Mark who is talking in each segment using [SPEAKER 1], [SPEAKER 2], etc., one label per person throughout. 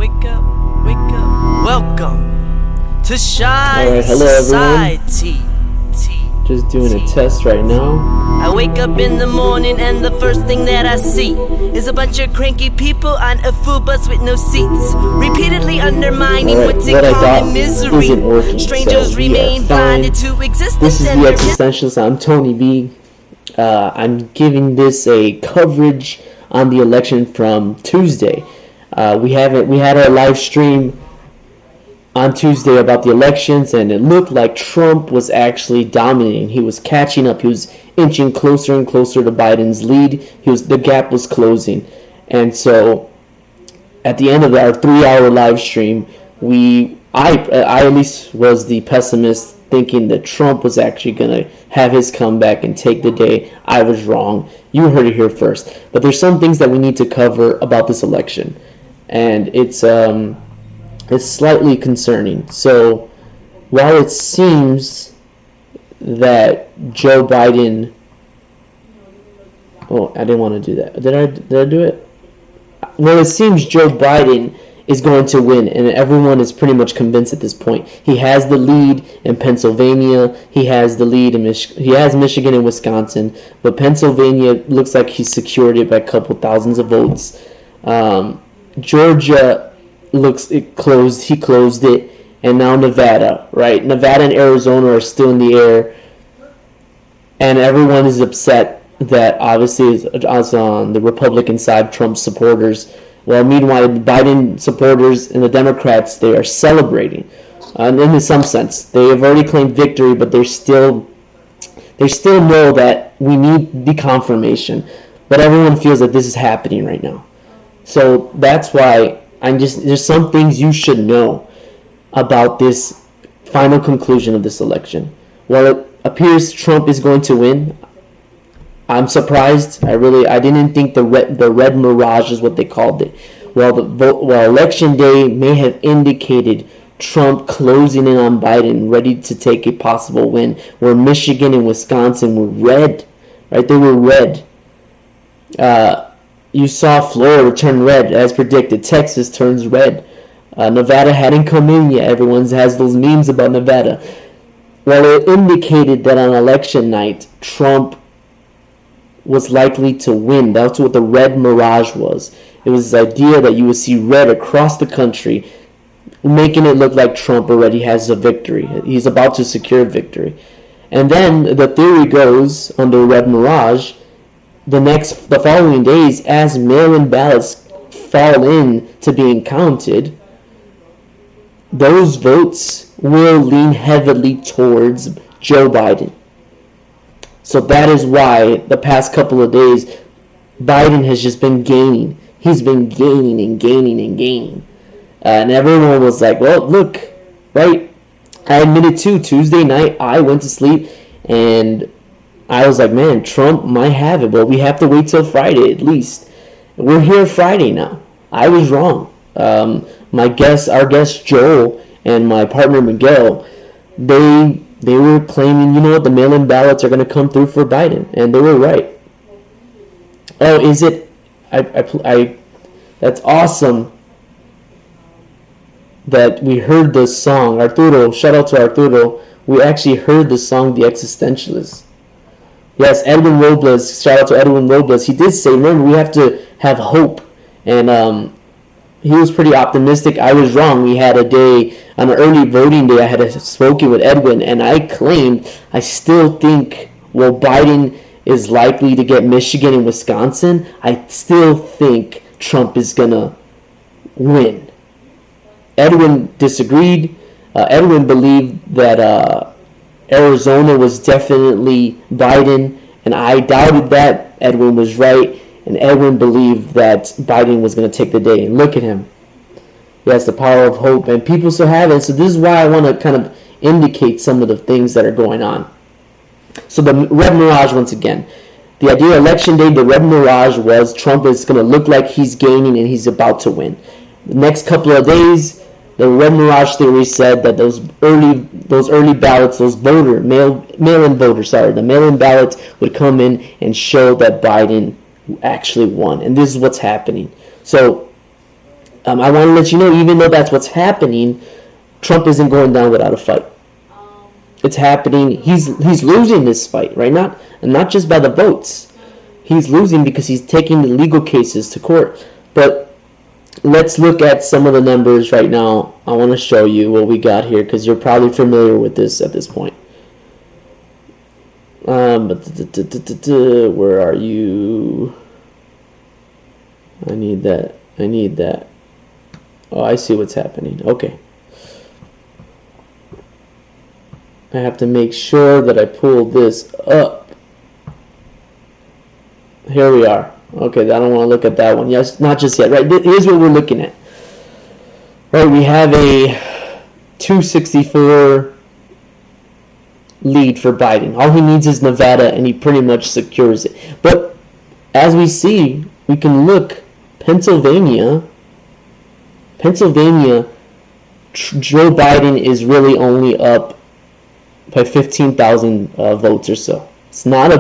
[SPEAKER 1] Wake up, welcome to Shy
[SPEAKER 2] Alright, hello
[SPEAKER 1] Society.
[SPEAKER 2] Just doing a test right now.
[SPEAKER 1] I wake up in the morning and the first thing that I see is a bunch of cranky people on a full bus with no seats, repeatedly undermining what's in common misery. Strangers remain blinded to existence.
[SPEAKER 2] This is the Existentialists. I'm Tony B. I'm giving this a coverage on the election from Tuesday. We had our live stream on Tuesday about the elections, and it looked like Trump was actually dominating. He was catching up. He was inching closer and closer to Biden's lead. The gap was closing. And so at the end of our 3-hour live stream, I at least was the pessimist, thinking that Trump was actually going to have his comeback and take the day. I was wrong. You heard it here first. But there's some things that we need to cover about this election, and it's slightly concerning. So while it seems that Joe Biden... Oh, I didn't want to do that. Did I do it? Well, it seems Joe Biden is going to win, and everyone is pretty much convinced at this point. He has the lead in Pennsylvania. He has the lead in he has Michigan and Wisconsin, but Pennsylvania looks like he secured it by a couple thousands of votes. Georgia he closed it, and now Nevada, right? Nevada and Arizona are still in the air, and everyone is upset that obviously is on the Republican side, Trump supporters. Well, meanwhile, the Biden supporters and the Democrats, they are celebrating. In some sense, they have already claimed victory, but they still know that we need the confirmation. But everyone feels that this is happening right now. So that's why there's some things you should know about this final conclusion of this election. While it appears Trump is going to win, I'm surprised. I didn't think the red mirage is what they called it. While election day may have indicated Trump closing in on Biden, ready to take a possible win, where Michigan and Wisconsin were red, right? They were red. You saw Florida turn red, as predicted. Texas turns red. Nevada hadn't come in yet. Everyone has those memes about Nevada. Well, it indicated that on election night, Trump was likely to win. That's what the red mirage was. It was this idea that you would see red across the country, making it look like Trump already has a victory. He's about to secure victory. And then the theory goes, under red mirage, the following days, as mail-in ballots fall in to being counted, those votes will lean heavily towards Joe Biden. So that is why the past couple of days, Biden has just been gaining. He's been gaining and gaining and gaining. And everyone was like, well, look, right? I admitted too, Tuesday night, I went to sleep and I was like, man, Trump might have it, but we have to wait till Friday at least. We're here Friday now. I was wrong. Our guest Joel and my partner Miguel, they were claiming, you know what, the mail-in ballots are going to come through for Biden, and they were right. Oh, is it? That's awesome that we heard this song. Arturo, shout out to Arturo. We actually heard the song, The Existentialists. Yes, Edwin Robles, shout out to Edwin Robles. He did say, remember, we have to have hope. And he was pretty optimistic. I was wrong. We had a day, on an early voting day, I had spoken with Edwin, and I claimed, I still think, well, Biden is likely to get Michigan and Wisconsin. I still think Trump is going to win. Edwin disagreed. Edwin believed that Arizona was definitely Biden, and I doubted that. Edwin was right, and Edwin believed that Biden was going to take the day. And look at him. He has the power of hope, and people still have it. So this is why I want to kind of indicate some of the things that are going on. So the red mirage, once again. The idea election day, the red mirage was Trump is going to look like he's gaining and he's about to win. The next couple of days, the red mirage theory said that those early ballots, those mail-in ballots would come in and show that Biden actually won. And this is what's happening. So I want to let you know, even though that's what's happening, Trump isn't going down without a fight. It's happening. He's losing this fight, right? Not just by the votes. He's losing because he's taking the legal cases to court. But let's look at some of the numbers right now. I want to show you what we got here because you're probably familiar with this at this point. Where are you? I need that. Oh, I see what's happening. Okay. I have to make sure that I pull this up. Here we are. Okay, I don't want to look at that one. Yes, not just yet. Right, here's what we're looking at. Right, we have a 264 lead for Biden. All he needs is Nevada, and he pretty much secures it. But as we see, we can look Pennsylvania, Joe Biden is really only up by 15,000 votes or so. It's not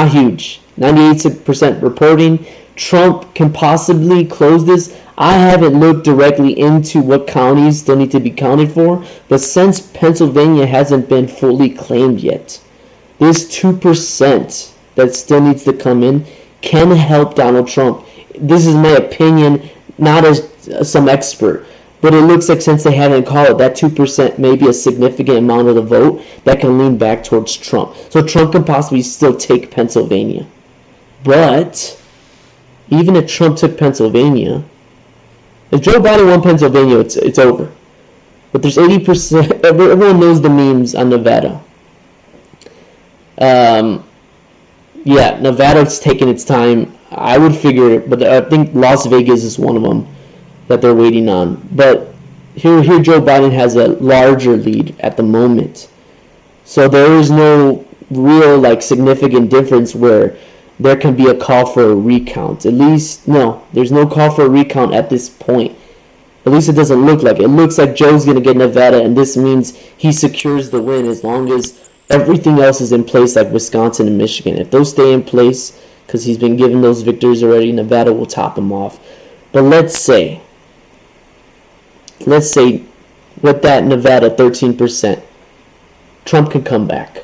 [SPEAKER 2] huge. 98% reporting. Trump can possibly close this. I haven't looked directly into what counties still need to be counted for, but since Pennsylvania hasn't been fully claimed yet, this 2% that still needs to come in can help Donald Trump. This is my opinion, not as some expert. But it looks like since they haven't called it, that 2% may be a significant amount of the vote that can lean back towards Trump. So Trump can possibly still take Pennsylvania. But even if Trump took Pennsylvania, if Joe Biden won Pennsylvania, it's over. But there's 80%. Everyone knows the memes on Nevada. Nevada's taking its time. I would figure it, but I think Las Vegas is one of them that they're waiting on. But here Joe Biden has a larger lead at the moment. So there is no real significant difference where there can be a call for a recount. At least, no, there's no call for a recount at this point. At least it doesn't look like it. It looks like Joe's going to get Nevada, and this means he secures the win as long as everything else is in place, like Wisconsin and Michigan. If those stay in place, because he's been given those victories already, Nevada will top him off. But let's say with that Nevada 13%, Trump can come back.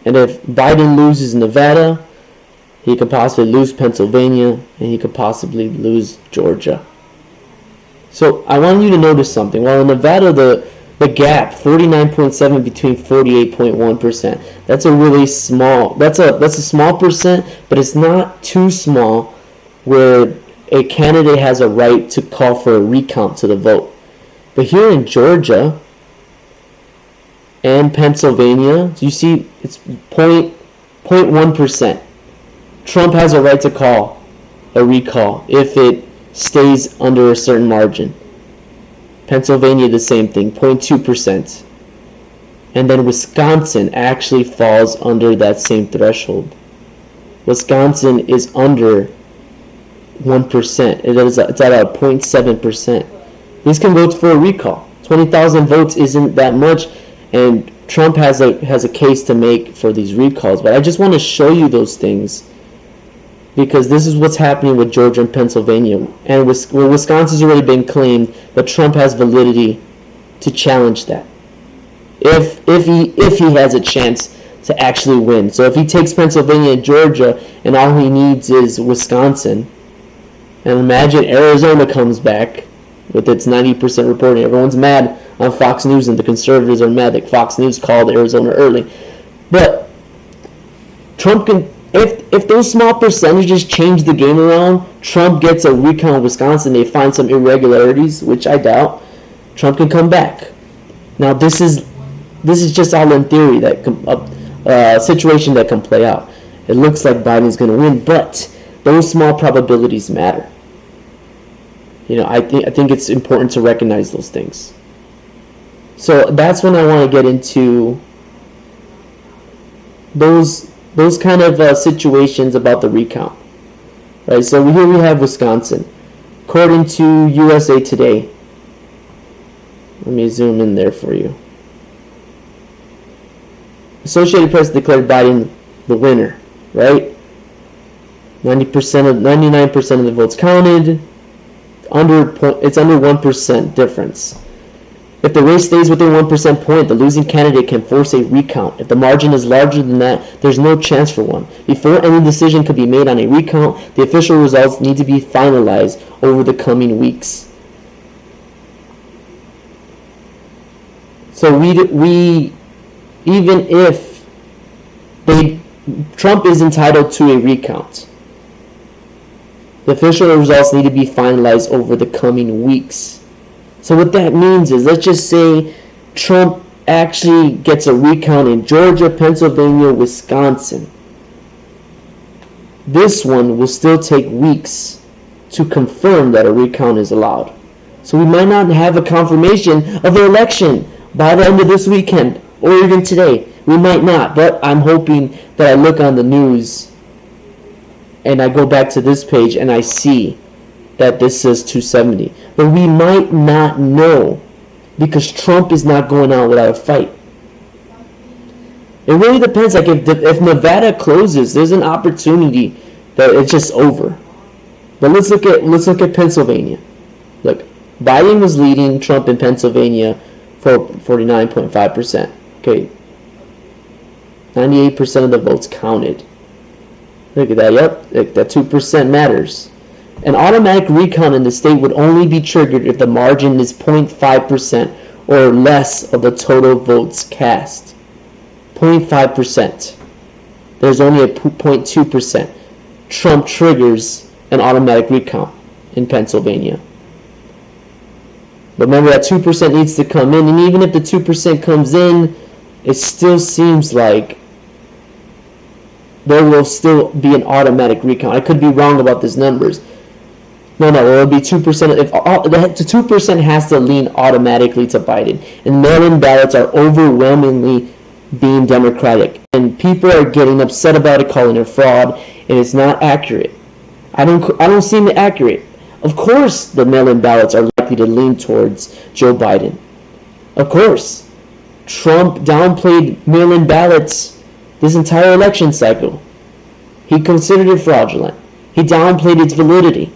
[SPEAKER 2] And if Biden loses Nevada, he could possibly lose Pennsylvania, and he could possibly lose Georgia. So I want you to notice something. While in Nevada, the gap, 49.7 between 48.1%, that's a really small, that's a small percent, but it's not too small where a candidate has a right to call for a recount to the vote. But here in Georgia and Pennsylvania, you see it's 0.1%. Trump has a right to call a recall if it stays under a certain margin. Pennsylvania, the same thing, 0.2%. And then Wisconsin actually falls under that same threshold. Wisconsin is under 1%. It's at a 0.7%. This can vote for a recall. 20,000 votes isn't that much, and Trump has a case to make for these recalls. But I just want to show you those things because this is what's happening with Georgia and Pennsylvania. And Wisconsin's already been claimed, but Trump has validity to challenge that. If he has a chance to actually win. So if he takes Pennsylvania and Georgia and all he needs is Wisconsin, and imagine Arizona comes back with its 90% reporting. Everyone's mad on Fox News, and the conservatives are mad that Fox News called Arizona early. But Trump can, if those small percentages change the game around, Trump gets a recount of Wisconsin, they find some irregularities, which I doubt, Trump can come back. Now this is just all in theory, that situation that can play out. It looks like Biden's going to win, but those small probabilities matter. I think it's important to recognize those things. So that's when I want to get into those kind of situations about the recount. Right. So here we have Wisconsin. According to USA Today, let me zoom in there for you. Associated Press declared Biden the winner. Right. 99% of the votes counted. under 1% difference. If the race stays within 1% point, the losing candidate can force a recount. If the margin is larger than that, there's no chance for one. Before any decision could be made on a recount, the official results need to be finalized over the coming weeks. So we even if Trump is entitled to a recount, the official results need to be finalized over the coming weeks. So what that means is, let's just say Trump actually gets a recount in Georgia, Pennsylvania, Wisconsin. This one will still take weeks to confirm that a recount is allowed. So we might not have a confirmation of the election by the end of this weekend or even today. We might not, but I'm hoping that I look on the news and I go back to this page and I see that this says 270. But we might not know because Trump is not going out without a fight. It really depends. Like if Nevada closes, there's an opportunity that it's just over. But let's look at Pennsylvania. Look, Biden was leading Trump in Pennsylvania for 49.5%. Okay. 98% of the votes counted. Look at that. Yep, that 2% matters. An automatic recount in the state would only be triggered if the margin is 0.5% or less of the total votes cast. 0.5%. There's only a 0.2%. Trump triggers an automatic recount in Pennsylvania. But remember that 2% needs to come in, and even if the 2% comes in, it still seems like there will still be an automatic recount. I could be wrong about these numbers. No, it will be 2%. If the 2% has to lean automatically to Biden, and mail-in ballots are overwhelmingly being Democratic, and people are getting upset about it, calling it fraud, and it's not accurate. I don't seem accurate. Of course, the mail-in ballots are likely to lean towards Joe Biden. Of course, Trump downplayed mail-in ballots this entire election cycle. He considered it fraudulent. He downplayed its validity.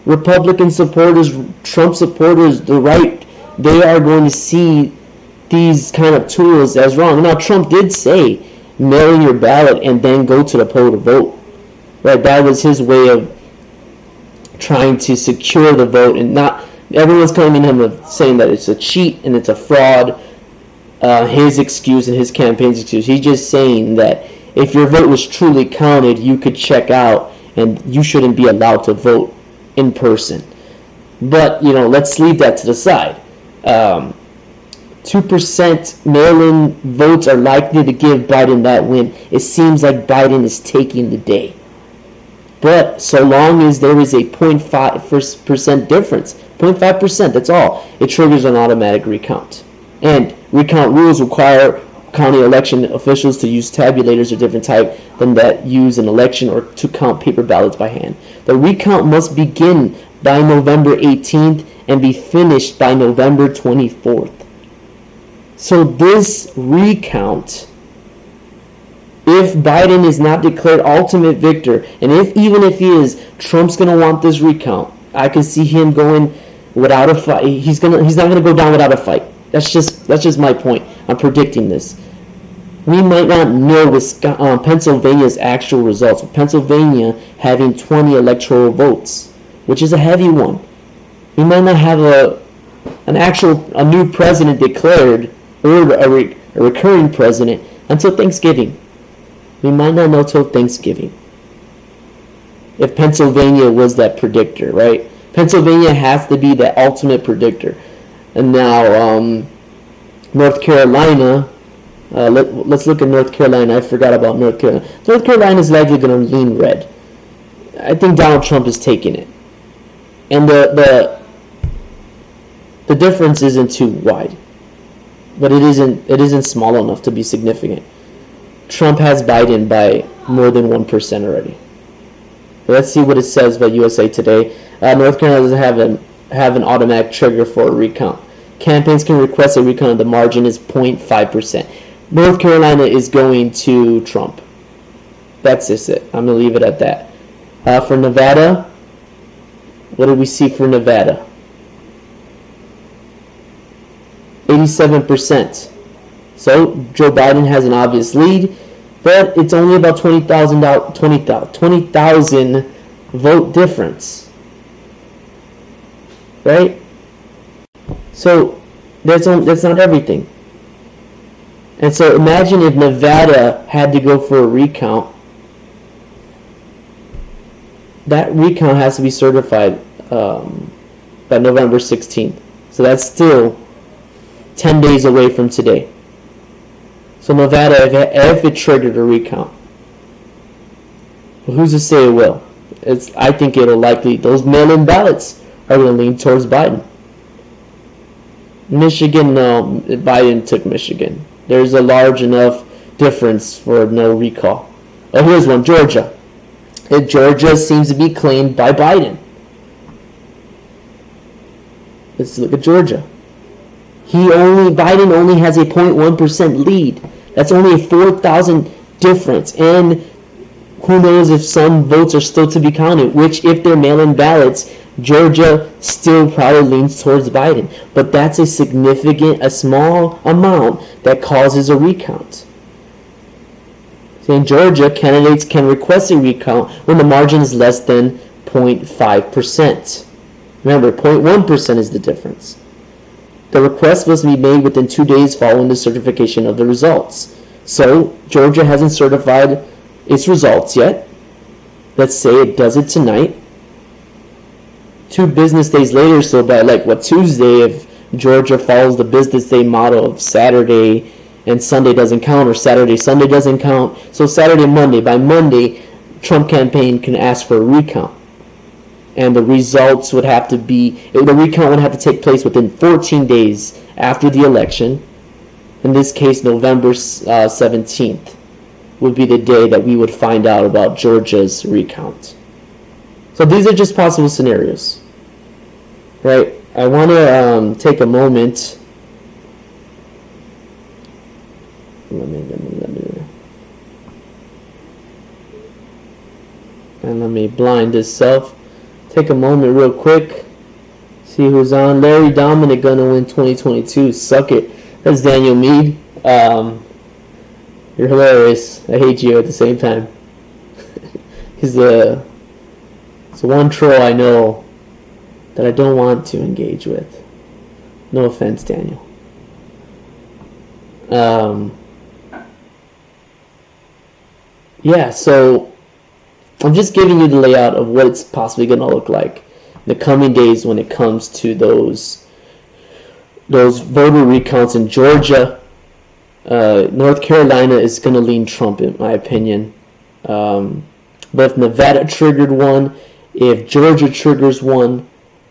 [SPEAKER 2] Republican supporters, Trump supporters, the right, they are going to see these kind of tools as wrong. Now, Trump did say, mail in your ballot and then go to the poll to vote. Right? That was his way of trying to secure the vote, and not everyone's claiming him of saying that it's a cheat and it's a fraud. His excuse and his campaign's excuse. He's just saying that if your vote was truly counted, you could check out and you shouldn't be allowed to vote in person. But, let's leave that to the side. 2% mail-in votes are likely to give Biden that win. It seems like Biden is taking the day. But so long as there is a 0.5% difference, 0.5%, that's all, it triggers an automatic recount. And recount rules require county election officials to use tabulators of different type than that use an election or to count paper ballots by hand. The recount must begin by November 18th and be finished by November 24th. So this recount, if Biden is not declared ultimate victor, and even if he is, Trump's going to want this recount. I can see him going without a fight. He's not going to go down without a fight. That's just my point. I'm predicting this. We might not know Pennsylvania's actual results. Pennsylvania having 20 electoral votes, which is a heavy one. We might not have a new president declared or a recurring president until Thanksgiving. We might not know till Thanksgiving. If Pennsylvania was that predictor, right? Pennsylvania has to be that ultimate predictor. And now, North Carolina, let's look at North Carolina. I forgot about North Carolina. North Carolina is likely going to lean red. I think Donald Trump is taking it. And the difference isn't too wide. But it isn't small enough to be significant. Trump has Biden by more than 1% already. Let's see what it says by USA Today. North Carolina doesn't have an automatic trigger for a recount. Campaigns can request a recount and the margin is 0.5%. North Carolina is going to Trump. That's just it. I'm going to leave it at that. For Nevada, What did we see for Nevada? 87%. So Joe Biden has an obvious lead, but it's only about 20,000 vote difference. Right? So that's not everything. And so imagine if Nevada had to go for a recount. That recount has to be certified by November 16th. So that's still 10 days away from today. So Nevada, if it triggered a recount, well, who's to say it will? I think it'll likely, those mail-in ballots are going to lean towards Biden. Michigan, no, Biden took Michigan. There's a large enough difference for no recall. Oh, here's one, Georgia. Georgia seems to be claimed by Biden. Let's look at Georgia. Biden only has a 0.1% lead. That's only a 4,000 difference. And who knows if some votes are still to be counted, which if they're mail-in ballots, Georgia still probably leans towards Biden. But that's a small amount that causes a recount. So in Georgia, candidates can request a recount when the margin is less than 0.5%. Remember, 0.1% is the difference. The request must be made within 2 days following the certification of the results. So Georgia hasn't certified its results yet. Let's say it does it tonight. 2 business days later, so by Tuesday, if Georgia follows the business day model of Saturday and Sunday doesn't count, or Saturday, Sunday doesn't count, so Saturday, Monday, by Monday, Trump campaign can ask for a recount. And the results would have to be, the recount would have to take place within 14 days after the election. In this case, November 17th would be the day that we would find out about Georgia's recount. So these are just possible scenarios, right? I want to take a moment. Let me blind this self. Take a moment real quick. See who's on. Larry Dominic gonna win 2022. Suck it. That's Daniel Meade. You're hilarious. I hate you at the same time. He's the one troll I know that I don't want to engage with. No offense, Daniel. Yeah, so I'm just giving you the layout of what it's possibly going to look like in the coming days when it comes to those voter recounts in Georgia. North Carolina is going to lean Trump, in my opinion. But if Nevada triggered one, if Georgia triggers one,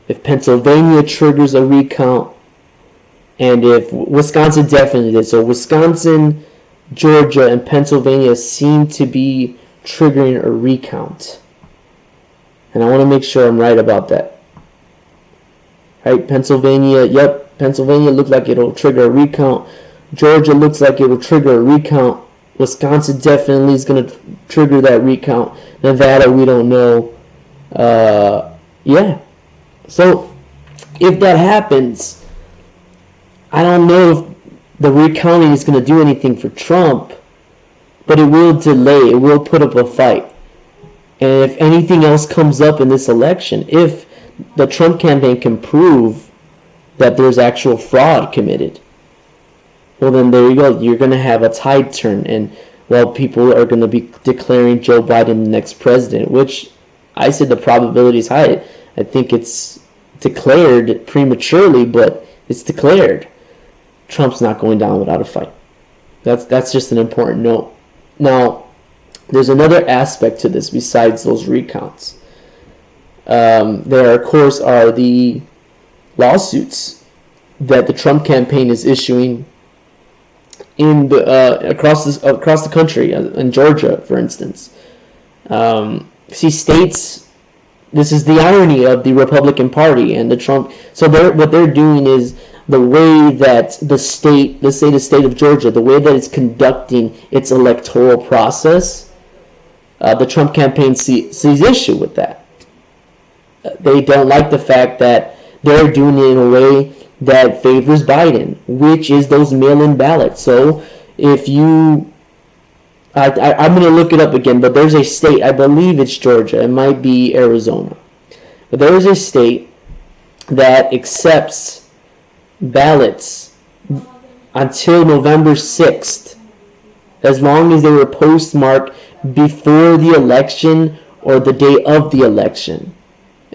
[SPEAKER 2] if Pennsylvania triggers a recount, and if Wisconsin definitely did. So Wisconsin, Georgia, and Pennsylvania seem to be triggering a recount. And I want to make sure I'm right about that. Right, Pennsylvania, yep, Pennsylvania looked like it'll trigger a recount. Georgia looks like it will trigger a recount. Wisconsin definitely is going to trigger that recount. Nevada, we don't know. Yeah. So, if that happens, I don't know if the recounting is going to do anything for Trump, but it will delay, it will put up a fight. And if anything else comes up in this election, if the Trump campaign can prove that there's actual fraud committed, well then there you go, you're going to have a tide turn, and well, people are going to be declaring Joe Biden the next president, which I said the probability is high. I think it's declared prematurely, but it's declared. Trump's not going down without a fight. That's just an important note. Now, there's another aspect to this besides those recounts. There, of course, are the lawsuits that the Trump campaign is issuing in across the country, in Georgia, for instance. See, states. This is the irony of the Republican Party and the Trump. So what they're doing is the way that the state, let's say the state of Georgia, the way that it's conducting its electoral process, the Trump campaign sees issue with that. They don't like the fact that they're doing it in a way that favors Biden, which is those mail-in ballots. So if you, I'm going to look it up again, but there's a state, I believe it's Georgia, it might be Arizona, but there is a state that accepts ballots until November 6th, as long as they were postmarked before the election or the day of the election.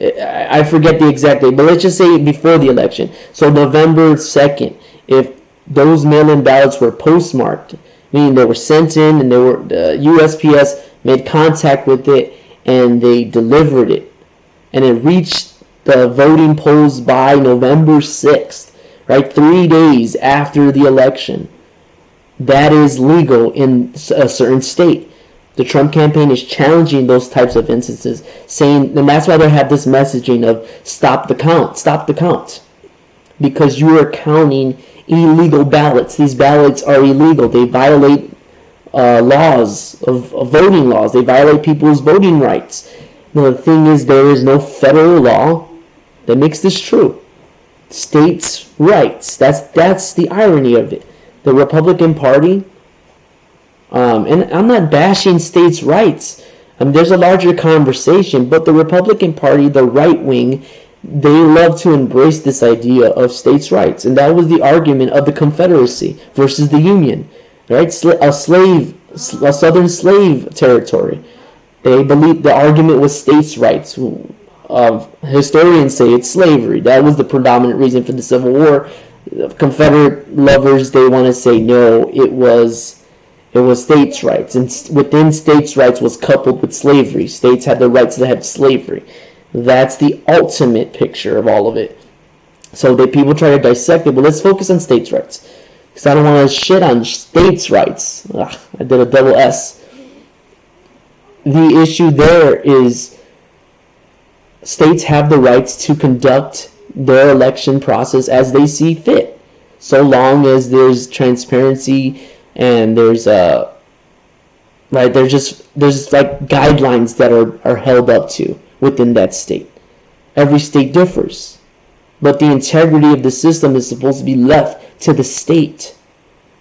[SPEAKER 2] I forget the exact date, but let's just say before the election. So November 2nd, if those mail-in ballots were postmarked, meaning they were sent in and the USPS made contact with it and they delivered it, and it reached the voting polls by November 6th, right, 3 days after the election, that is legal in a certain state. The Trump campaign is challenging those types of instances, saying, and that's why they have this messaging of stop the count, because you are counting illegal ballots. These ballots are illegal. They violate laws of voting laws. They violate people's voting rights. Now, the thing is, there is no federal law that makes this true. States' rights. That's the irony of it. The Republican Party. And I'm not bashing states' rights. There's a larger conversation, but the Republican Party, the right wing, they love to embrace this idea of states' rights, and that was the argument of the Confederacy versus the Union, right? A southern slave territory. They believe the argument was states' rights. Historians say it's slavery. That was the predominant reason for the Civil War. Confederate lovers, they want to say no, it was states' rights, and within states' rights was coupled with slavery. States had the rights that had slavery. That's the ultimate picture of all of it. So people try to dissect it, but let's focus on states' rights, because I don't want to shit on states' rights. I did a double S. The issue there is states have the rights to conduct their election process as they see fit, so long as there's transparency and there's like guidelines that are held up to within that state. Every state differs, but the integrity of the system is supposed to be left to the state.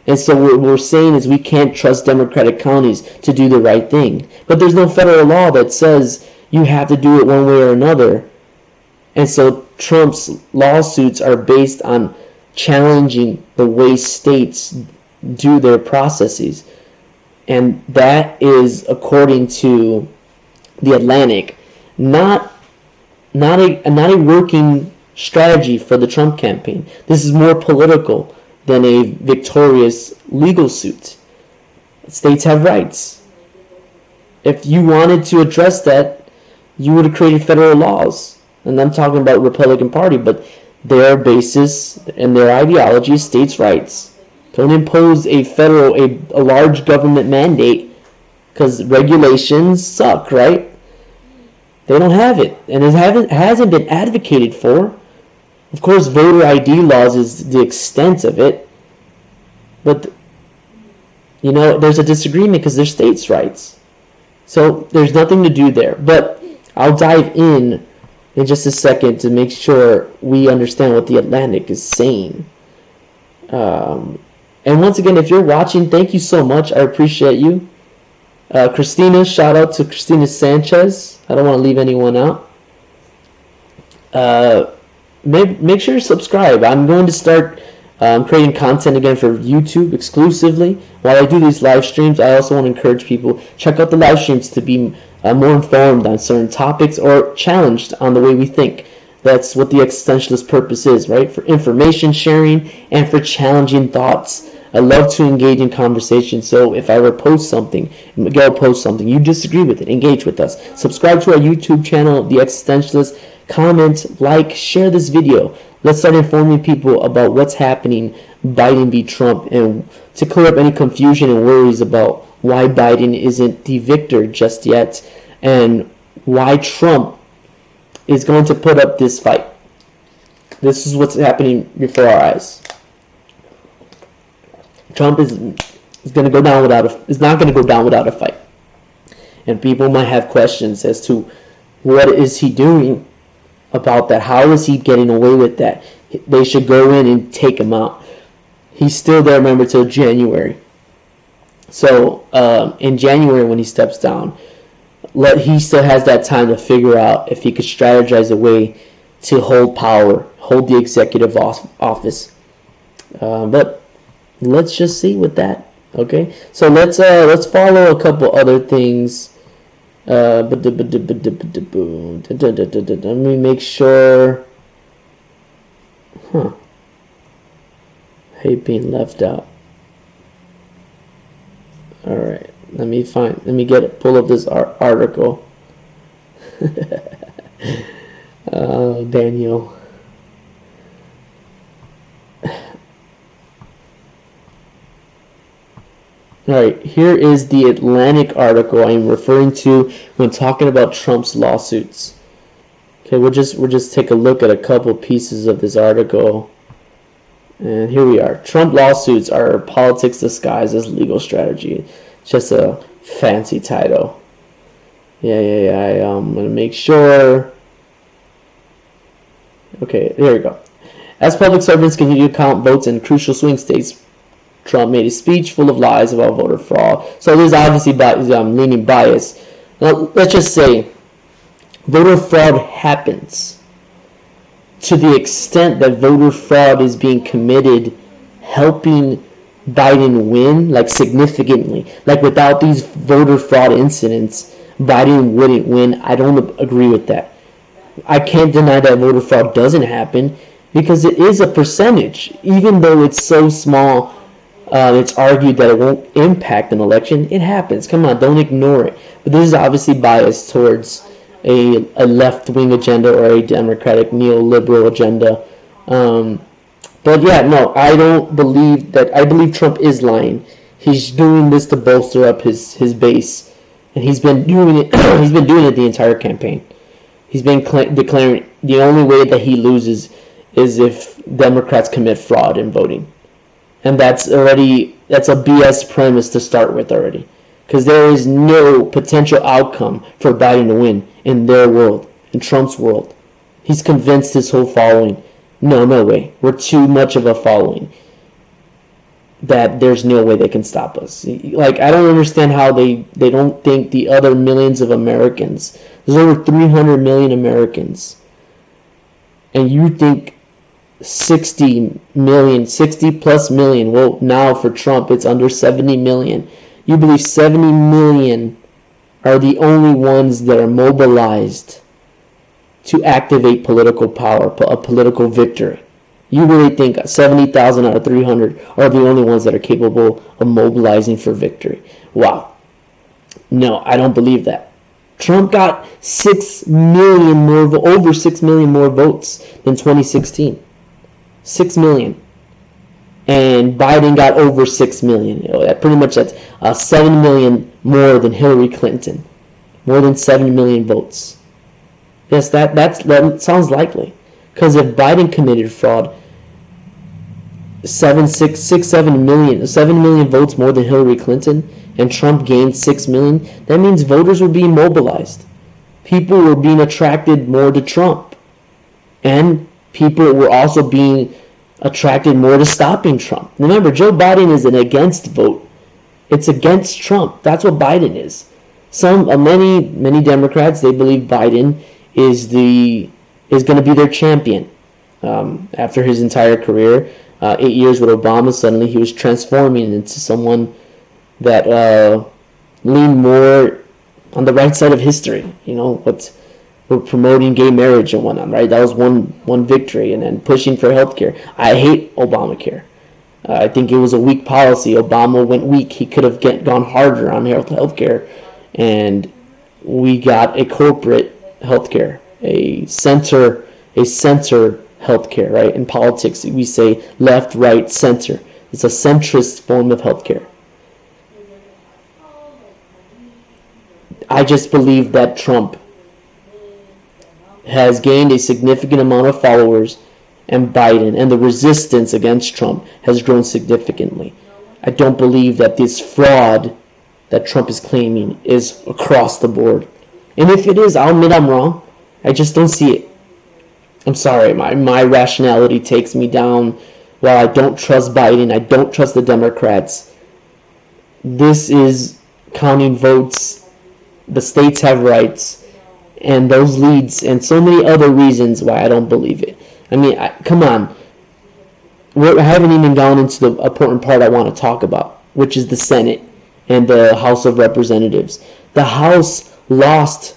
[SPEAKER 2] And so what we're saying is we can't trust Democratic counties to do the right thing. But there's no federal law that says you have to do it one way or another. And so Trump's lawsuits are based on challenging the way states do their processes, and that is, according to the Atlantic, not a working strategy for the Trump campaign. This is more political than a victorious legal suit. States have rights. If you wanted to address that, you would have created federal laws. And I'm talking about Republican Party, but their basis and their ideology is states' rights. Don't impose a large government mandate, because regulations suck, right? They don't have it, and it hasn't been advocated for. Of course, voter ID laws is the extent of it, but there's a disagreement because they're states' rights. So there's nothing to do there. But I'll dive in just a second to make sure we understand what the Atlantic is saying. And once again, if you're watching, thank you so much. I appreciate you. Christina, shout out to Christina Sanchez. I don't want to leave anyone out. Make sure you subscribe. I'm going to start creating content again for YouTube exclusively. While I do these live streams, I also want to encourage people, check out the live streams to be more informed on certain topics or challenged on the way we think. That's what the existentialist purpose is, right? For information sharing and for challenging thoughts. I love to engage in conversation, so if I ever post something, Miguel posts something, you disagree with it, engage with us. Subscribe to our YouTube channel, The Existentialist. Comment, like, share this video. Let's start informing people about what's happening, Biden v. Trump, and to clear up any confusion and worries about why Biden isn't the victor just yet, and why Trump is going to put up this fight. This is what's happening before our eyes. Trump is going to go down is not going to go down without a fight. And people might have questions as to what is he doing about that. How is he getting away with that? They should go in and take him out. He's still there, remember, till January. So in January when he steps down, he still has that time to figure out if he could strategize a way to hold power, hold the executive office. But let's just see with that. Okay, so let's follow a couple other things. Let me make sure. Hate being left out. All right, let me pull up this article. Oh, Daniel. Alright, here is the Atlantic article I'm referring to when talking about Trump's lawsuits. Okay, we'll just take a look at a couple pieces of this article. And here we are. Trump lawsuits are politics disguised as legal strategy. It's just a fancy title. Yeah. I'm going to make sure. Okay, here we go. As public servants continue to count votes in crucial swing states, Trump made a speech full of lies about voter fraud. So there's obviously leaning bias. Now, let's just say voter fraud happens. To the extent that voter fraud is being committed, helping Biden win, like significantly. Like without these voter fraud incidents, Biden wouldn't win. I don't agree with that. I can't deny that voter fraud doesn't happen because it is a percentage. Even though it's so small, it's argued that it won't impact an election. It happens. Come on, don't ignore it. But this is obviously biased towards a left-wing agenda or a Democratic neoliberal agenda. But yeah, no, I don't believe that. I believe Trump is lying. He's doing this to bolster up his base, and he's been doing it. He's been doing it the entire campaign. He's been declaring the only way that he loses is if Democrats commit fraud in voting. And that's a BS premise to start with already. Because there is no potential outcome for Biden to win in their world, in Trump's world. He's convinced his whole following, no way, we're too much of a following, that there's no way they can stop us. Like, I don't understand how they don't think the other millions of Americans, there's over 300 million Americans, and you think 60 plus million, well, now for Trump it's under 70 million. You believe 70 million are the only ones that are mobilized to activate political power, a political victory. You really think 70,000 out of 300 are the only ones that are capable of mobilizing for victory? Wow. No, I don't believe that. Trump got over 6 million more votes than 2016. 6 million. And Biden got over 6 million. Pretty much that's 7 million more than Hillary Clinton. More than 7 million votes. Yes, that sounds likely. Because if Biden committed fraud, 7 million votes more than Hillary Clinton, and Trump gained 6 million, that means voters were being mobilized. People were being attracted more to Trump. And people were also being attracted more to stopping Trump. Remember, Joe Biden is an against vote. It's against Trump. That's what Biden is. Many Democrats, they believe Biden is going to be their champion. After his entire career, 8 years with Obama, suddenly he was transforming into someone that leaned more on the right side of history. You know, we're promoting gay marriage and whatnot, right? That was one victory, and then pushing for healthcare. I hate Obamacare. I think it was a weak policy. Obama went weak. He could have gone harder on healthcare, and we got a corporate healthcare, a center healthcare, right? In politics, we say left, right, center. It's a centrist form of healthcare. I just believe that Trump has gained a significant amount of followers, and Biden and the resistance against Trump has grown significantly. I don't believe that this fraud that Trump is claiming is across the board. And if it is, I'll admit I'm wrong. I just don't see it. I'm sorry, my rationality takes me down. While I don't trust Biden, I don't trust the Democrats. This is counting votes. The states have rights. And those leads, and so many other reasons why I don't believe it. I mean, come on. I haven't even gone into the important part I want to talk about, which is the Senate and the House of Representatives. The House lost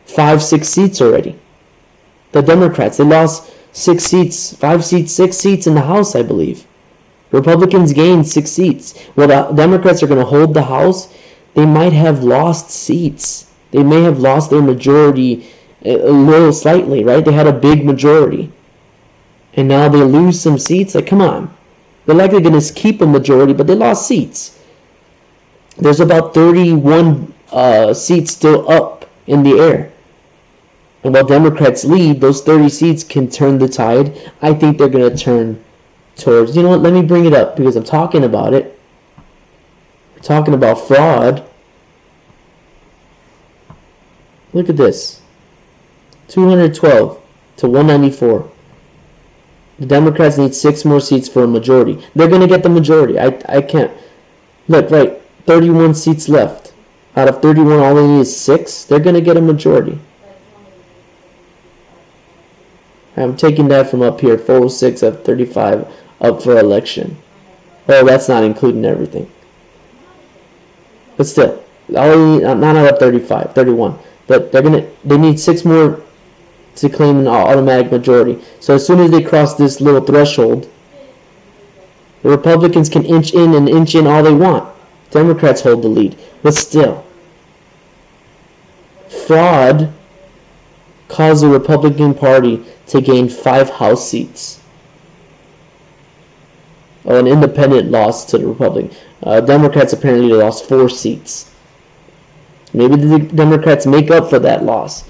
[SPEAKER 2] 5-6 seats already. The Democrats, they lost 6 seats, 6 seats in the House, I believe. Republicans gained 6 seats. Well, the Democrats are going to hold the House. They might have lost seats. They may have lost their majority a little slightly, right? They had a big majority. And now they lose some seats? Like, come on. They're likely going to keep a majority, but they lost seats. There's about 31 seats still up in the air. And while Democrats lead, those 30 seats can turn the tide. I think they're going to turn towards... You know what? Let me bring it up because I'm talking about it. We're talking about fraud. Look at this. 212 to 194. The Democrats need 6 more seats for a majority. They're going to get the majority. I can't... Look, right. 31 seats left. Out of 31, all they need is 6. They're going to get a majority. I'm taking that from up here. 406 of 35 up for election. Oh, that's not including everything. But still, not out of 35, 31. But they need 6 more to claim an automatic majority. So as soon as they cross this little threshold, the Republicans can inch in and inch in all they want. Democrats hold the lead. But still, fraud caused the Republican Party to gain 5 House seats. Oh, an independent loss to the Republican. Democrats apparently lost 4 seats. Maybe the Democrats make up for that loss.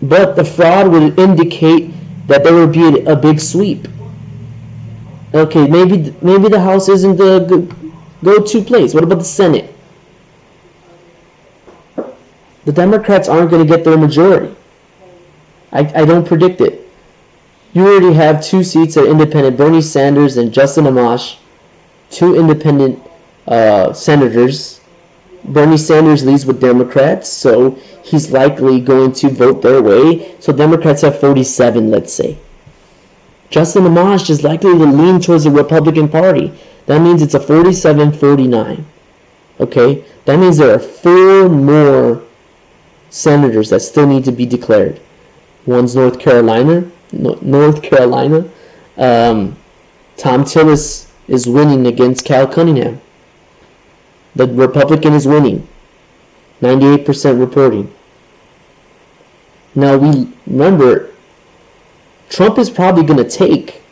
[SPEAKER 2] But the fraud would indicate that there would be a big sweep. Okay, maybe the House isn't the go-to place. What about the Senate? The Democrats aren't going to get their majority. I don't predict it. You already have 2 seats that are independent, Bernie Sanders and Justin Amash, 2 independent senators. Bernie Sanders leads with Democrats, so he's likely going to vote their way. So Democrats have 47, let's say. Justin Amash is likely to lean towards the Republican Party. That means it's a 47-49. Okay? That means there are 4 more senators that still need to be declared. One's North Carolina. Tom Tillis is winning against Cal Cunningham. The Republican is winning. 98% reporting. Now we remember, Trump is probably going to take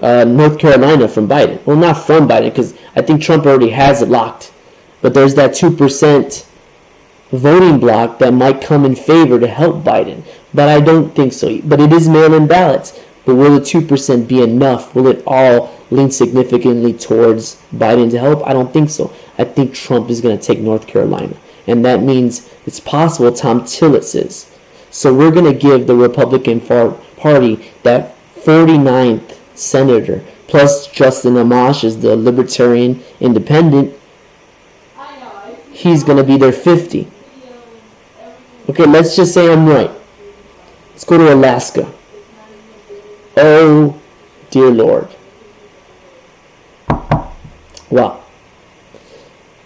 [SPEAKER 2] North Carolina from Biden. Well, not from Biden, because I think Trump already has it locked. But there's that 2% voting block that might come in favor to help Biden. But I don't think so. But it is mail-in ballots. But will the 2% be enough? Will it all lean significantly towards Biden to help? I don't think so. I think Trump is going to take North Carolina. And that means it's possible Tom Tillis is. So we're going to give the Republican Party that 49th senator, plus Justin Amash is the Libertarian Independent. He's going to be their 50. Okay, let's just say I'm right. Let's go to Alaska. Oh, dear Lord. Wow.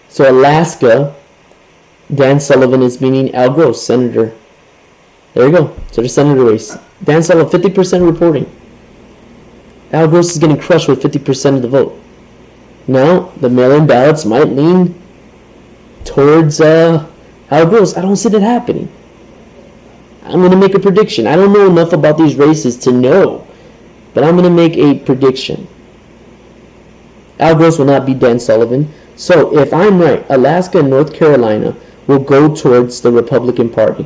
[SPEAKER 2] So Alaska, Dan Sullivan is beating Al Gross, senator. There you go. So the senator race. Dan Sullivan, 50% reporting. Al Gross is getting crushed with 50% of the vote. Now, the mail-in ballots might lean towards Al Gross. I don't see that happening. I'm going to make a prediction. I don't know enough about these races to know, but I'm going to make a prediction. Al Gross will not beat Dan Sullivan. So if I'm right, Alaska and North Carolina will go towards the Republican Party.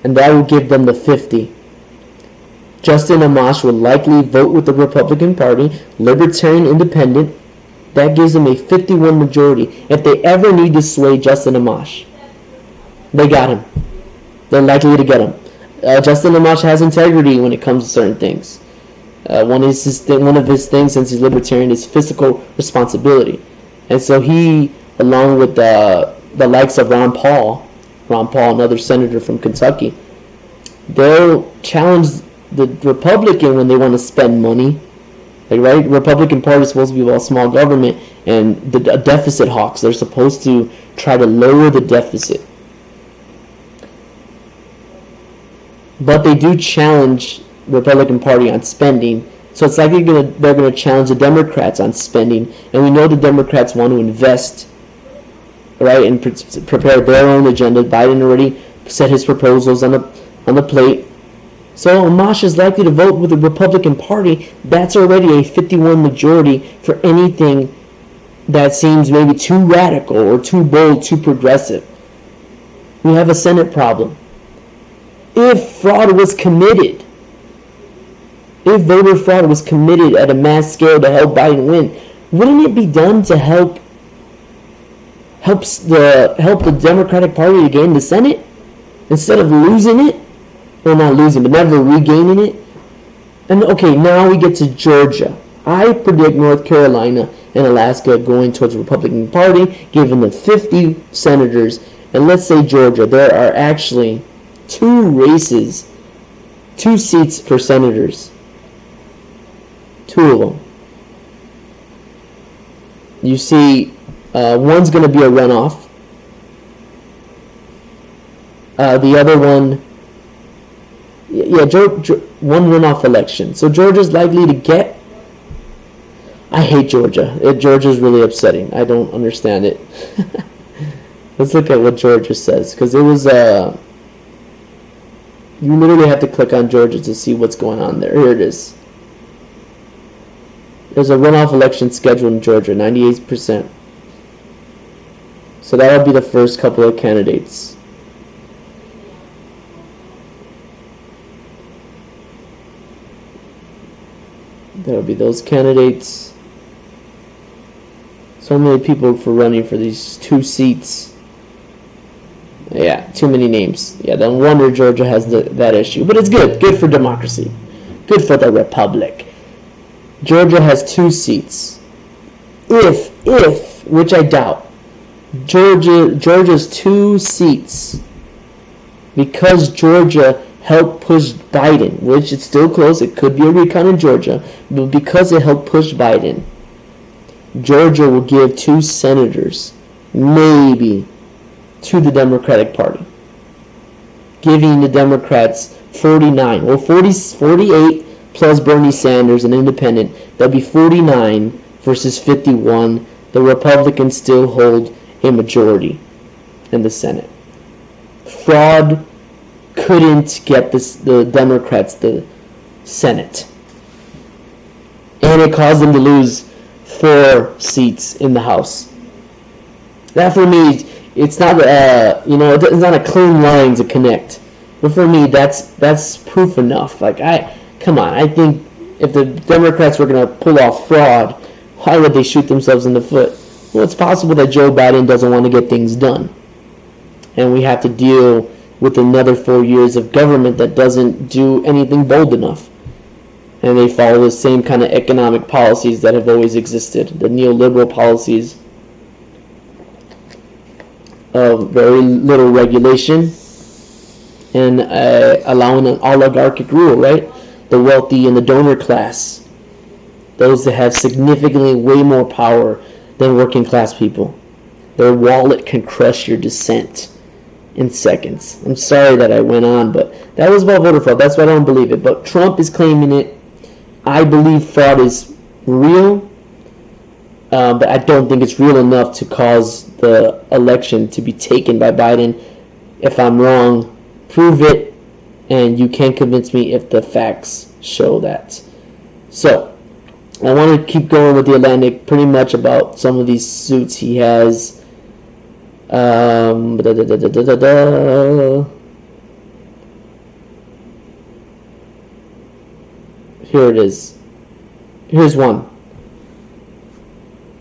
[SPEAKER 2] And that will give them the 50. Justin Amash will likely vote with the Republican Party, Libertarian Independent. That gives them a 51 majority. If they ever need to sway Justin Amash, they got him. they're likely to get him. Justin Amash has integrity when it comes to certain things. One of his things, since he's libertarian, is fiscal responsibility. And so he, along with the likes of Ron Paul, another senator from Kentucky, they'll challenge the Republican when they want to spend money. Like, right? Republican Party is supposed to be about small government and the deficit hawks. They're supposed to try to lower the deficit. But they do challenge the Republican Party on spending. So it's likely they're going to challenge the Democrats on spending. And we know the Democrats want to invest, right, and prepare their own agenda. Biden already set his proposals on the plate. So Amash is likely to vote with the Republican Party. That's already a 51 majority for anything that seems maybe too radical or too bold, too progressive. We have a Senate problem. If fraud was committed, if voter fraud was committed at a mass scale to help Biden win, wouldn't it be done to help the Democratic Party to gain the Senate instead of losing it? Well, not losing, but never regaining it. And okay, now we get to Georgia. I predict North Carolina and Alaska going towards the Republican Party, given the 50 senators. And let's say Georgia, there are actually 2 seats for senators. 2 of them. You see, one's going to be a runoff. The other one, one runoff election. So Georgia's likely to get. I hate Georgia. Georgia's really upsetting. I don't understand it. Let's look at what Georgia says, because it was you literally have to click on Georgia to see what's going on there. Here it is. There's a runoff election scheduled in Georgia, 98%. So that'll be the first couple of candidates. There'll be those candidates. So many people for running for these 2 seats. Yeah, too many names. Yeah, no wonder Georgia has that issue. But it's good. Good for democracy. Good for the republic. Georgia has 2 seats. If, which I doubt, Georgia's 2 seats, because Georgia helped push Biden, which it's still close, it could be a recount in Georgia, but because it helped push Biden, Georgia will give 2 senators, maybe, to the Democratic Party, giving the Democrats 49, or 48 plus Bernie Sanders, an independent. That'll be 49 versus 51. The Republicans still hold a majority in the Senate. Fraud couldn't get the Democrats the Senate. And it caused them to lose 4 seats in the House. That for me, it's not it's not a clean line to connect. But for me, that's proof enough. Like, come on, I think if the Democrats were going to pull off fraud, why would they shoot themselves in the foot? Well, it's possible that Joe Biden doesn't want to get things done. And we have to deal with another 4 years of government that doesn't do anything bold enough. And they follow the same kind of economic policies that have always existed, the neoliberal policies of very little regulation and allowing an oligarchic rule, right? The wealthy and the donor class, those that have significantly way more power than working class people. Their wallet can crush your dissent in seconds. I'm sorry that I went on, but that was about voter fraud. That's why I don't believe it. But Trump is claiming it. I believe fraud is real, but I don't think it's real enough to cause the election to be taken by Biden. If I'm wrong, prove it, and you can't convince me if the facts show that. So, I want to keep going with the Atlantic pretty much about some of these suits he has. Here it is. Here's one.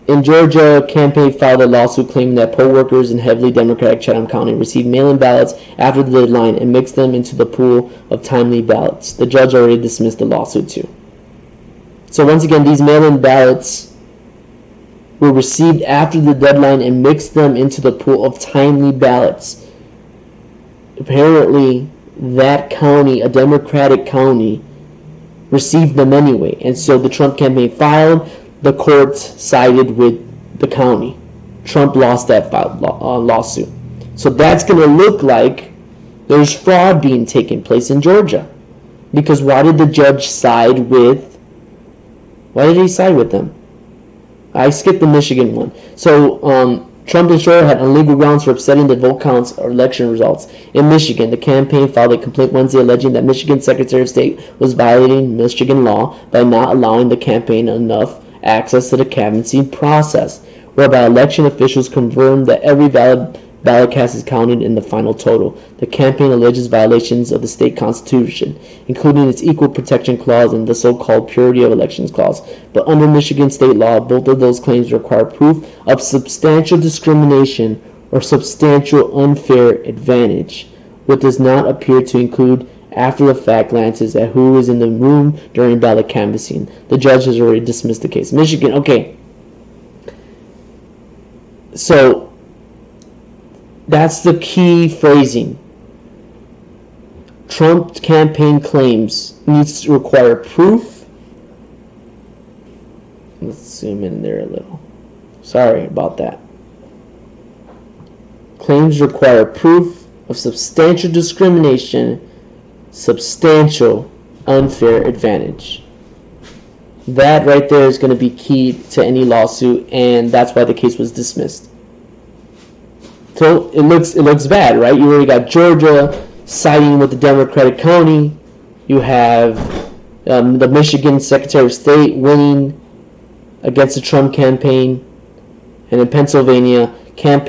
[SPEAKER 2] In Georgia, a campaign filed a lawsuit claiming that poll workers in heavily Democratic Chatham County received mail-in ballots after the deadline and mixed them into the pool of timely ballots. The judge already dismissed the lawsuit too. So once again, these mail-in ballots were received after the deadline and mixed them into the pool of timely ballots. Apparently, that county, a Democratic county, received them anyway. And so the Trump campaign filed, the courts sided with the county. Trump lost that lawsuit. So that's going to look like there's fraud being taken place in Georgia. Because why did the judge side with... Why did he side with them? I skipped the Michigan one. So, Trump and Schroeder had illegal grounds for upsetting the vote counts or election results. In Michigan, the campaign filed a complaint Wednesday alleging that Michigan Secretary of State was violating Michigan law by not allowing the campaign enough access to the canvassing process, whereby election officials confirmed that every valid ballot cast is counted in the final total. The campaign alleges violations of the state constitution, including its Equal Protection Clause and the so-called Purity of Elections Clause. But under Michigan state law, both of those claims require proof of substantial discrimination or substantial unfair advantage, which does not appear to include after-the-fact glances at who was in the room during ballot canvassing. The judge has already dismissed the case. Michigan, okay. So, that's the key phrasing. Trump campaign claims needs to require proof. Let's zoom in there a little. Sorry about that. Claims require proof of substantial discrimination, substantial unfair advantage. That right there is going to be key to any lawsuit, and that's why the case was dismissed. So it looks bad, right? You already got Georgia siding with the Democratic county. You have the Michigan Secretary of State winning against the Trump campaign. And in Pennsylvania, Trump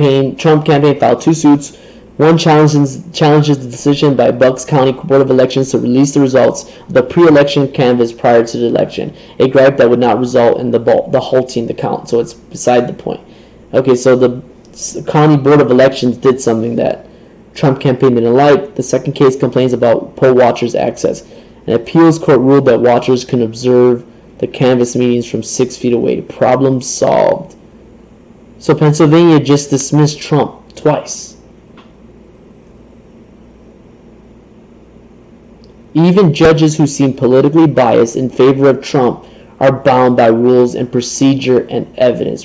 [SPEAKER 2] campaign filed two suits. One challenges the decision by Bucks County Board of Elections to release the results of the pre-election canvass prior to the election, a gripe that would not result in the halting the count. So it's beside the point. Okay, so the County Board of Elections did something that Trump campaign didn't like. The second case complains about poll watchers' access. An appeals court ruled that watchers can observe the canvass meetings from 6 feet away. Problem solved. So Pennsylvania just dismissed Trump twice. Even judges who seem politically biased in favor of Trump are bound by rules of procedure and evidence,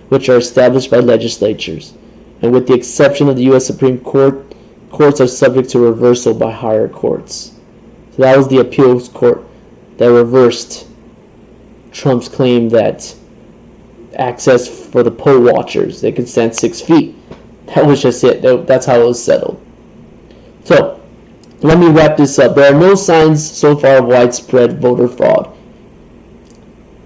[SPEAKER 2] which are established by legislatures, and with the exception of the U.S. Supreme Court, courts are subject to reversal by higher courts. So that was the appeals court that reversed Trump's claim that access for the poll watchers, they can stand 6 feet. That was just it. That's how it was settled. So, let me wrap this up. There are no signs so far of widespread voter fraud.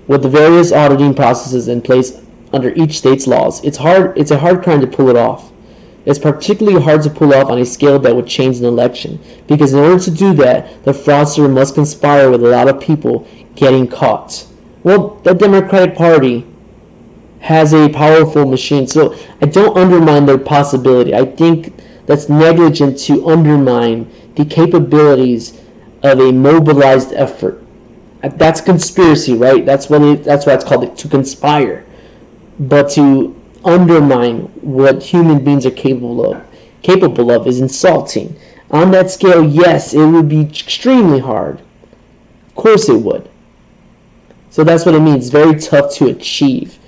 [SPEAKER 2] With the various auditing processes in place under each state's laws, it's a hard crime to pull it off. It's particularly hard to pull off on a scale that would change an election, because in order to do that, the fraudster must conspire with a lot of people getting caught. Well, the Democratic Party has a powerful machine, so I don't undermine their possibility. I think that's negligent to undermine the capabilities of a mobilized effort. That's conspiracy, right? That's why it's called to conspire. But to undermine what human beings are capable of is insulting. On that scale, yes, it would be extremely hard. Of course it would. So that's what it means. It's very tough to achieve.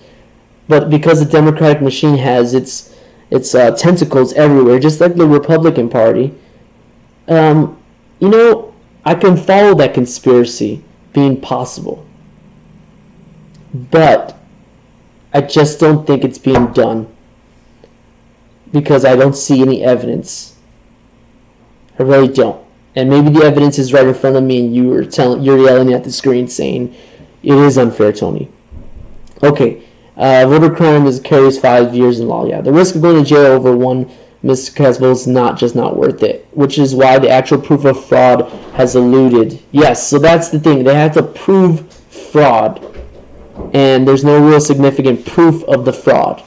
[SPEAKER 2] But because the Democratic machine has its tentacles everywhere, just like the Republican Party, I can follow that conspiracy being possible. But I just don't think it's being done, because I don't see any evidence. I really don't. And maybe the evidence is right in front of me, and you're yelling at the screen saying it is unfair, Tony. Okay, voter crime carries 5 years in law. Yeah, the risk of going to jail over one miscast vote is not worth it, which is why the actual proof of fraud has eluded. Yes, so that's the thing. They have to prove fraud. and there's no real significant proof of the fraud.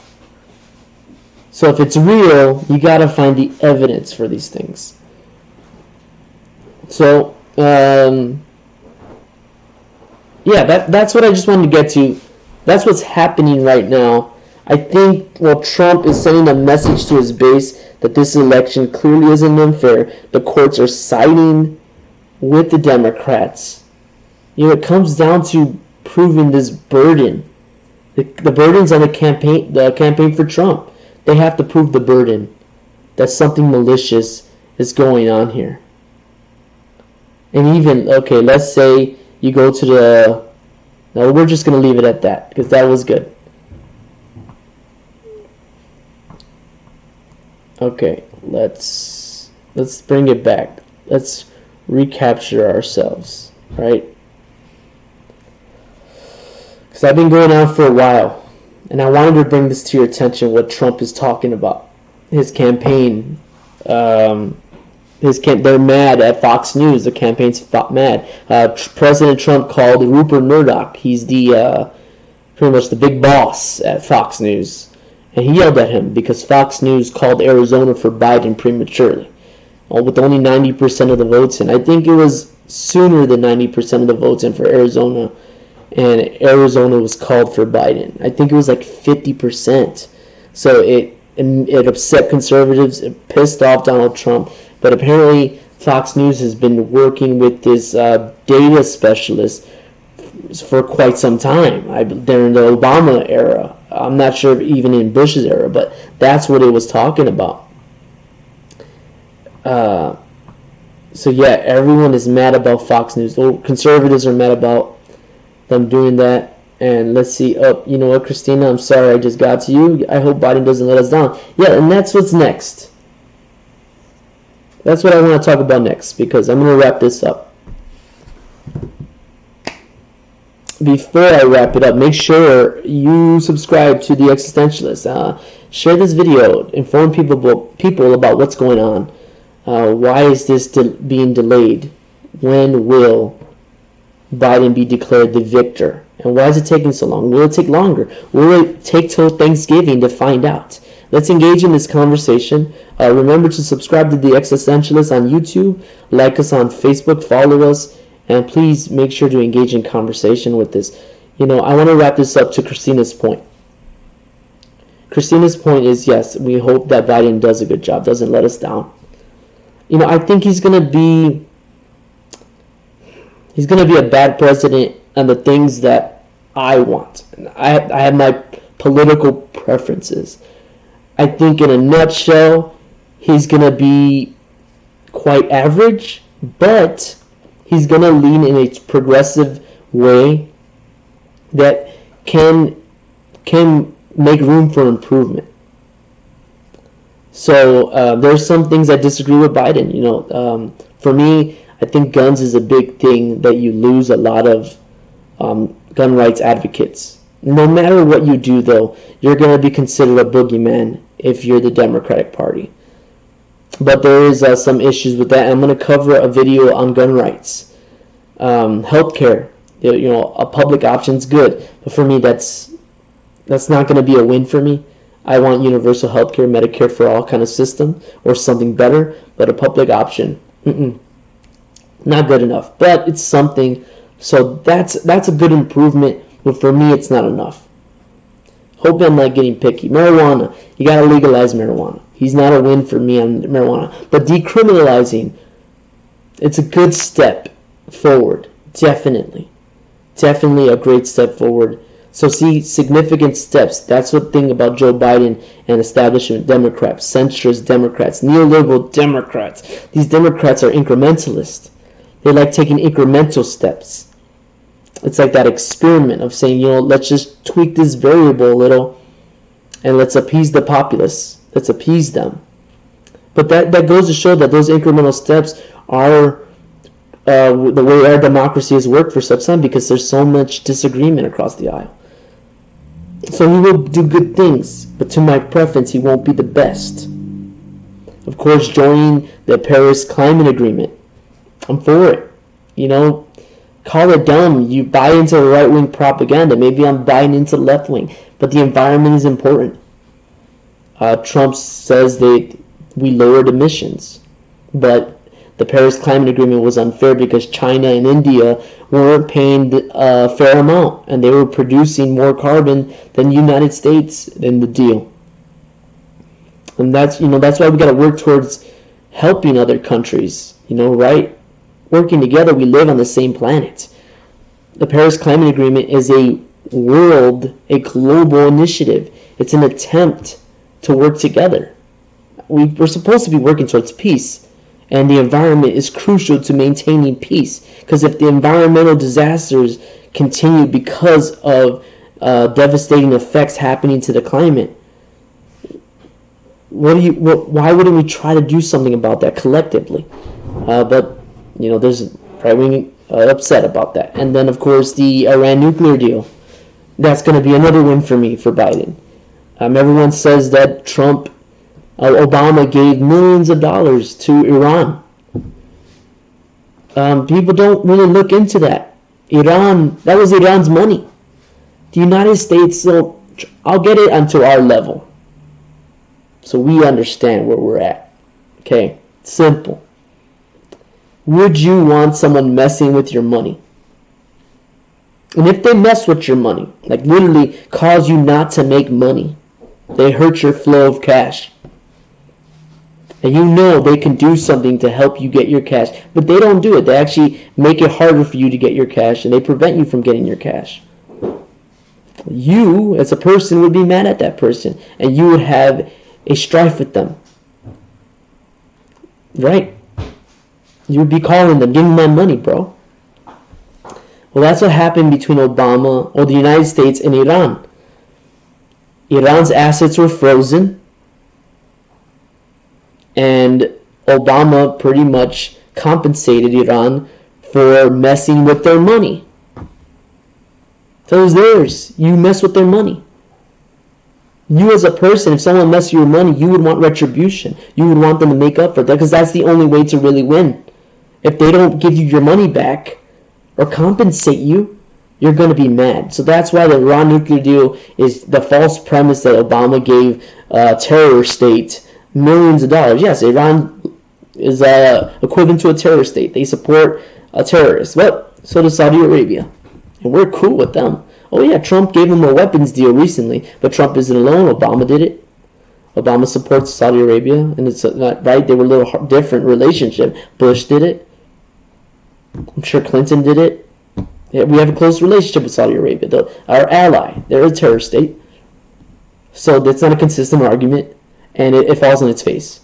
[SPEAKER 2] So if it's real, you got to find the evidence for these things. So, that's what I just wanted to get to. That's what's happening right now. I think, Trump is sending a message to his base that this election clearly isn't unfair. The courts are siding with the Democrats. It comes down to proving this burden. The burden's on the campaign for Trump. They have to prove the burden that something malicious is going on here. And even, let's say you go to no, we're just going to leave it at that, because that was good. Okay, let's bring it back. Let's recapture ourselves, right? Because I've been going on for a while, and I wanted to bring this to your attention, what Trump is talking about. His campaign, they're mad at Fox News. The campaign's mad. President Trump called Rupert Murdoch. He's the pretty much the big boss at Fox News, and he yelled at him because Fox News called Arizona for Biden prematurely, with only 90% of the votes in. I think it was sooner than 90% of the votes in for Arizona, and Arizona was called for Biden. I think it was like 50%. So it upset conservatives. It pissed off Donald Trump. But apparently Fox News has been working with this data specialist for quite some time, during the Obama era. I'm not sure if even in Bush's era, but that's what it was talking about. So yeah, everyone is mad about Fox News. Conservatives are mad about them doing that. And let's see. Oh, you know what, Christina? I'm sorry I just got to you. I hope Biden doesn't let us down. Yeah, and that's what's next. That's what I want to talk about next, because I'm going to wrap this up. Before I wrap it up, make sure you subscribe to the Existentialists. Share this video. Inform people about what's going on. Why is this being delayed? When will Biden be declared the victor? And why is it taking so long? Will it take longer? Will it take till Thanksgiving to find out? Let's engage in this conversation. Remember to subscribe to the Existentialists on YouTube, like us on Facebook, follow us, and please make sure to engage in conversation with this. I want to wrap this up to Christina's point. Christina's point is, yes, we hope that Biden does a good job, doesn't let us down. I think he's going to be a bad president on the things that I want. I have my political preferences. I think in a nutshell, he's going to be quite average, but he's going to lean in a progressive way that can make room for improvement. So there's some things I disagree with Biden. For me, I think guns is a big thing that you lose a lot of gun rights advocates. No matter what you do, though, you're going to be considered a boogeyman if you're the Democratic Party. But there is some issues with that. I'm going to cover a video on gun rights. Healthcare, a public option's good. But for me, that's not going to be a win for me. I want universal healthcare, Medicare for all kind of system, or something better. But a public option, not good enough. But it's something. So that's a good improvement. But for me, it's not enough. Hope I'm not getting picky. Marijuana, you got to legalize marijuana. He's not a win for me on marijuana. But decriminalizing, it's a good step forward. Definitely a great step forward. So see, significant steps. That's the thing about Joe Biden and establishment Democrats, centrist Democrats, neoliberal Democrats. These Democrats are incrementalists. They like taking incremental steps. It's like that experiment of saying, let's just tweak this variable a little and let's appease the populace. Let's appease them. But that goes to show that those incremental steps are the way our democracy has worked for such time, because there's so much disagreement across the aisle. So he will do good things, but to my preference, he won't be the best. Of course, joining the Paris Climate Agreement, I'm for it. Call it dumb. You buy into the right-wing propaganda. Maybe I'm buying into the left-wing. But the environment is important. Trump says that we lowered emissions. But the Paris Climate Agreement was unfair because China and India weren't paying a fair amount. And they were producing more carbon than the United States in the deal. And that's why we got to work towards helping other countries. Right? Working together, we live on the same planet. The Paris Climate Agreement is a global initiative. It's an attempt to work together. We're supposed to be working towards peace, and the environment is crucial to maintaining peace. Because if the environmental disasters continue because of devastating effects happening to the climate, why wouldn't we try to do something about that collectively? But there's right-wing upset about that. And then, of course, the Iran nuclear deal. That's going to be another win for Biden. Everyone says that Obama gave millions of dollars to Iran. People don't really look into that. That was Iran's money. The United States, I'll get it onto our level. So we understand where we're at. Okay? Simple. Would you want someone messing with your money? And if they mess with your money, like literally cause you not to make money, they hurt your flow of cash, and they can do something to help you get your cash, but they don't do it. They actually make it harder for you to get your cash, and they prevent you from getting your cash. You, as a person, would be mad at that person, and you would have a strife with them. Right? You would be calling them, give me my money, bro. Well, that's what happened between Obama, or the United States, and Iran. Iran's assets were frozen, and Obama pretty much compensated Iran for messing with their money. So it was theirs. You mess with their money. You as a person, if someone messes with your money, you would want retribution. You would want them to make up for that, because that's the only way to really win. If they don't give you your money back or compensate you, you're going to be mad. So that's why the Iran nuclear deal is the false premise that Obama gave a terror state millions of dollars. Yes, Iran is equivalent to a terror state. They support a terrorist. Well, so does Saudi Arabia. And we're cool with them. Oh yeah, Trump gave them a weapons deal recently, but Trump isn't alone. Obama did it. Obama supports Saudi Arabia, and it's not right. They were a little different relationship. Bush did it. I'm sure Clinton did it. Yeah, we have a close relationship with Saudi Arabia, our ally. They're a terror state. So that's not a consistent argument, and it falls on its face.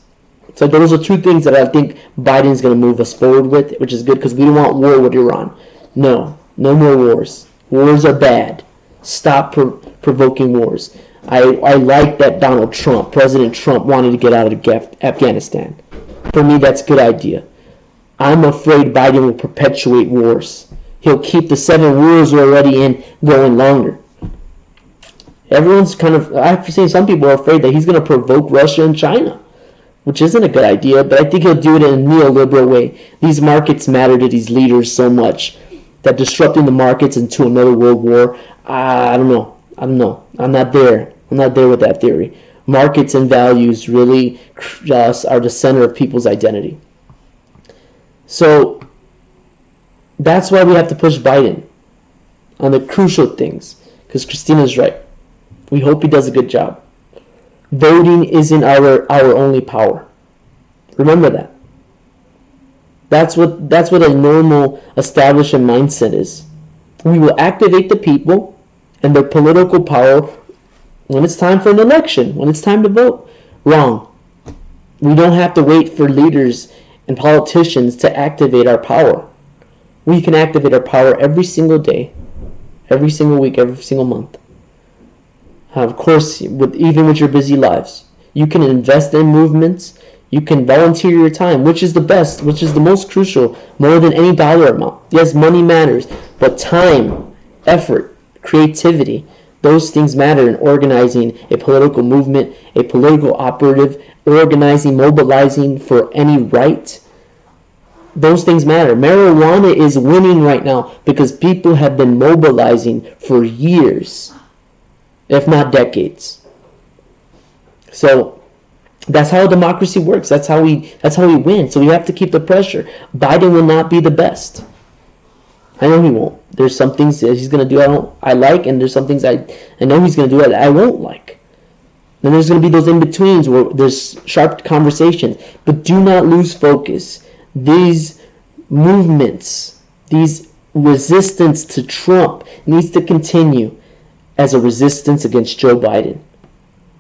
[SPEAKER 2] So those are two things that I think Biden's going to move us forward with, which is good, because we don't want war with Iran. No more wars. Wars are bad. Stop provoking wars. I like that President Trump wanted to get out of Afghanistan. For me, that's a good idea. I'm afraid Biden will perpetuate wars. He'll keep the 7 wars we're already in going longer. Everyone's I've seen some people are afraid that he's going to provoke Russia and China, which isn't a good idea, but I think he'll do it in a neoliberal way. These markets matter to these leaders so much that disrupting the markets into another world war, I don't know. I'm not there. I'm not there with that theory. Markets and values really are the center of people's identity. So that's why we have to push Biden on the crucial things, because Christina's right. We hope he does a good job. Voting isn't our only power. Remember that. That's what a normal establishment mindset is. We will activate the people and their political power when it's time for an election, when it's time to vote. Wrong. We don't have to wait for leaders and politicians to activate our power. We can activate our power every single day, every single week, every single month. Of course, even with your busy lives, you can invest in movements. You can volunteer your time, which is the best, which is the most crucial, more than any dollar amount. Yes, money matters, but time, effort, creativity, those things matter in organizing a political movement, a political operative, organizing, mobilizing for any right. Those things matter. Marijuana is winning right now because people have been mobilizing for years, if not decades. So that's how democracy works. That's how we win. So we have to keep the pressure. Biden will not be the best. I know he won't. There's some things that he's gonna do I like, and there's some things I know he's gonna do that I won't like. Then there's gonna be those in betweens where there's sharp conversations. But do not lose focus. These movements, these resistance to Trump needs to continue as a resistance against Joe Biden.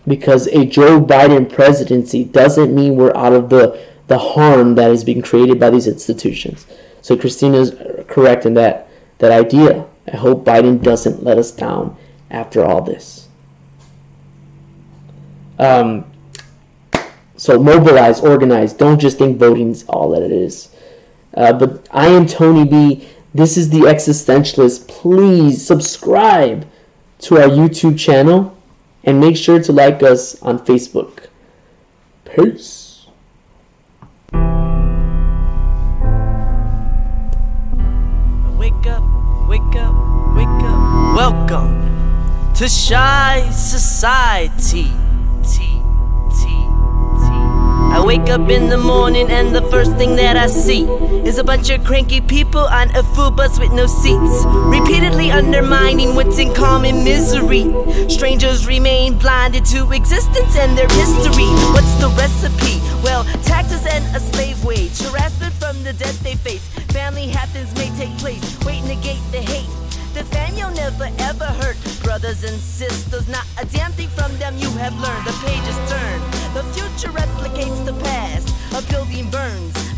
[SPEAKER 2] Because a Joe Biden presidency doesn't mean we're out of the harm that is being created by these institutions. So Christina's correct in that idea. I hope Biden doesn't let us down after all this. So mobilize, organize. Don't just think voting's all that it is. But I am Tony B. This is the Existentialists. Please subscribe to our YouTube channel and make sure to like us on Facebook. Peace.
[SPEAKER 1] Wake up, wake up, wake up. Welcome to Shy Society. I wake up in the morning and the first thing that I see is a bunch of cranky people on a full bus with no seats, repeatedly undermining what's in common misery. Strangers remain blinded to existence and their history. What's the recipe? Well, taxes and a slave wage, harassment from the debt they face. Family happenings may take place, wait, negate the hate. Nathaniel never ever hurt brothers and sisters. Not a damn thing from them you have learned. The pages turn, the future replicates the past. A building burns,